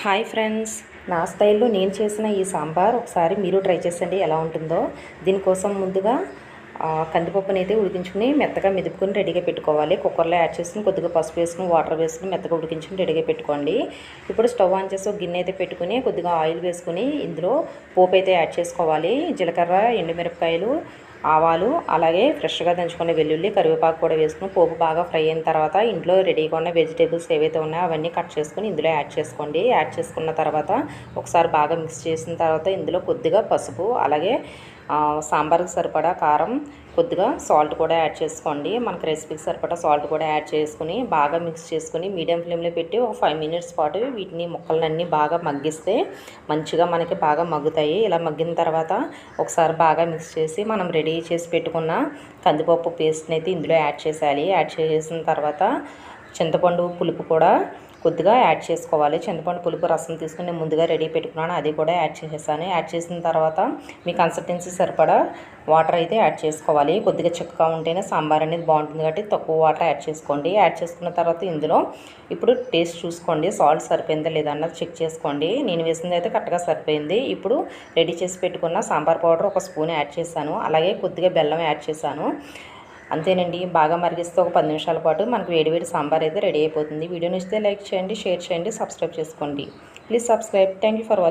Hi friends, నా స్టైల్లో నేను చేసిన ఈ సాంబార్ ఒకసారి మీరు ట్రై చేసండి ఎలా ఉంటుందో. దీనికోసం ముందుగా కందిపప్పుని అయితే ఉడికించుకుని మెత్తగా మెదుపుకొని రెడీగా పెట్టుకోవాలి. కుక్కర్లో యాడ్ చేసుకుని కొద్దిగా పసుపు వేసుకుని వాటర్ వేసుకుని మెత్తగా ఉడికించుకుని రెడీగా పెట్టుకోండి. ఇప్పుడు స్టవ్ ఆన్ చేసి ఒక గిన్నె అయితే పెట్టుకుని కొద్దిగా ఆయిల్ వేసుకుని ఇందులో పోపు అయితే యాడ్ చేసుకోవాలి. జీలకర్ర, ఎండుమిరపకాయలు, ఆవాలు, అలాగే ఫ్రెష్గా దంచుకునే వెల్లుల్లి, కరివేపాకు కూడా వేసుకుని పోపు బాగా ఫ్రై అయిన తర్వాత ఇంట్లో రెడీగా ఉన్న వెజిటేబుల్స్ ఏవైతే ఉన్నాయో అవన్నీ కట్ చేసుకుని ఇందులో యాడ్ చేసుకోండి. యాడ్ చేసుకున్న తర్వాత ఒకసారి బాగా మిక్స్ చేసిన తర్వాత ఇందులో కొద్దిగా పసుపు, అలాగే సాంబార్కి సరిపడా కారం, కొద్దిగా సాల్ట్ కూడా యాడ్ చేసుకోండి. మనకు రెసిపీకి సరిపడా సాల్ట్ కూడా యాడ్ చేసుకుని బాగా మిక్స్ చేసుకుని మీడియం ఫ్లేమ్లో పెట్టి ఒక 5 మినిట్స్ పాటు వీటిని ముక్కలన్నీ బాగా మగ్గిస్తే మంచిగా మనకి బాగా మగ్గుతాయి. ఇలా మగ్గిన తర్వాత ఒకసారి బాగా మిక్స్ చేసి మనం రెడీ చేసి పెట్టుకున్న కందిపప్పు పేస్ట్ని అయితే ఇందులో యాడ్ చేసేయాలి. యాడ్ చేసిన తర్వాత చింతపండు పులుపు కూడా కొద్దిగా యాడ్ చేసుకోవాలి. చింతపండు పులుపు రసం తీసుకుని నేను ముందుగా రెడీ పెట్టుకున్నాను, అది కూడా యాడ్ చేసేసాను. యాడ్ చేసిన తర్వాత మీ కన్సిస్టెన్సీ సరిపడా వాటర్ అయితే యాడ్ చేసుకోవాలి. కొద్దిగా చిక్కగా ఉంటేనే సాంబార్ అనేది బాగుంటుంది కాబట్టి తక్కువ వాటర్ యాడ్ చేసుకోండి. యాడ్ చేసుకున్న తర్వాత ఇందులో ఇప్పుడు టేస్ట్ చూసుకోండి, సాల్ట్ సరిపోయిందా లేదా అన్నది చెక్ చేసుకోండి. నేను వేసింది అయితే కరెక్ట్గా సరిపోయింది. ఇప్పుడు రెడీ చేసి పెట్టుకున్న సాంబార్ పౌడర్ ఒక స్పూన్ యాడ్ చేశాను, అలాగే కొద్దిగా బెల్లం యాడ్ చేశాను. అంతేనండి, బాగా మరిగిస్తే ఒక 10 నిమిషాల పాటు మనకు వేడివేడి సాంబార్ అయితే రెడీ అయిపోతుంది. వీడియో నచ్చితే లైక్ చేయండి, షేర్ చేయండి, సబ్స్క్రైబ్ చేసుకోండి. Please subscribe. Thank you for watching.